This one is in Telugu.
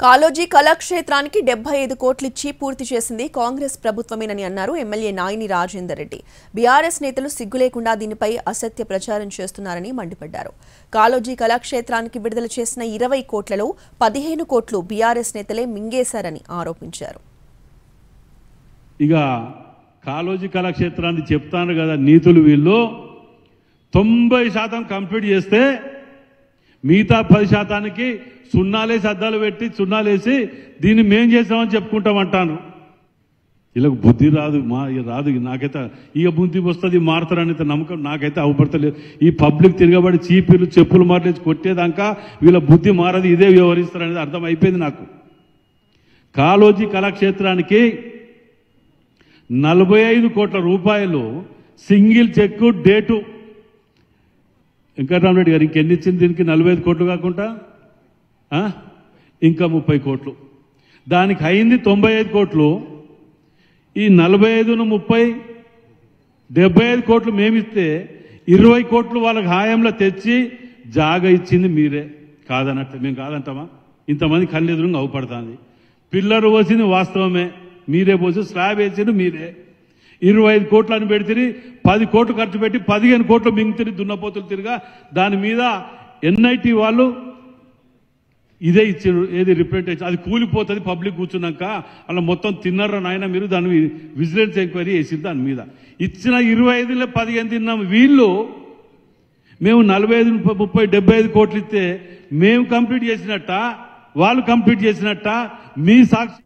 కాలోజీ కళాక్షేత్రానికి 75 కోట్లిచ్చి పూర్తి చేసింది కాంగ్రెస్ ప్రభుత్వమేనని అన్నారు ఎమ్మెల్యే నాయిని రాజేందర్ రెడ్డి. బీఆర్ఎస్ నేతలు సిగ్గు లేకుండా దీనిపై అసత్య ప్రచారం చేస్తున్నారని మండిపడ్డారు. కాలోజీ కళాక్షేత్రానికి విడుదల చేసిన 20 కోట్లలో 15 కోట్లు బీఆర్ఎస్ నేతలే మింగేశారని ఆరోపించారు. ఇక కాలోజీ కళాక్షేత్రాన్ని చెప్తాను కదా నీతులు వీళ్ళు 90% కంప్లీట్ చేస్తే మిగతా 10%కి సున్నాలేసి అద్దాలు పెట్టి సున్నాలేసి దీన్ని మేం చేసామని చెప్పుకుంటామంటాను. వీళ్ళకు బుద్ధి రాదు రాదు నాకైతే ఇక బుద్ధి వస్తుంది మారుతారనేది నమ్మకం నాకైతే అవపడతలేదు. ఈ పబ్లిక్ తిరగబడి చీపీలు చెప్పులు మాటలేసి కొట్టేదాకా వీళ్ళ బుద్ధి మారది, ఇదే వ్యవహరిస్తారనేది అర్థం అయిపోయింది నాకు. కాలోజీ కళాక్షేత్రానికి 45 కోట్ల రూపాయలు సింగిల్ చెక్కు డేటు వెంకటరామరెడ్డి గారు ఇంకెన్ని ఇచ్చింది దీనికి 45 కోట్లు కాకుండా ఇంకా 30 కోట్లు దానికి అయింది 95 కోట్లు. ఈ 45ను 30 75 కోట్లు మేమిస్తే 20 కోట్లు వాళ్ళకి హాయంలో తెచ్చి జాగా ఇచ్చింది మీరే కాదన్నట్టు మేము కాదంటామా? ఇంతమంది కళ్ళెదురుగా అవపడుతుంది. పిల్లరు పోసింది వాస్తవమే, మీరే పోసి స్లాబ్ వేసింది మీరే. 25 కోట్లు అని పెడితే 10 కోట్లు ఖర్చు పెట్టి 15 కోట్లు మింగుతుంది దున్నపోతులు తిరిగా. దాని మీద ఎన్ఐటి వాళ్ళు ఇదే ఇచ్చారు, ఏది రిప్రజెంటేషన్ అది కూలిపోతుంది పబ్లిక్ కూర్చున్నాక. అలా మొత్తం తిన్నారా నాయన మీరు, దాని విజిలెన్స్ ఎంక్వైరీ వేసింది. దాని మీద ఇచ్చిన 25లో 15 తిన్నాం. వీళ్ళు మేము 45, 30, 75 కోట్లు ఇస్తే మేము కంప్లీట్ చేసినట్ట వాళ్ళు కంప్లీట్ చేసినట్ట మీ సాక్షి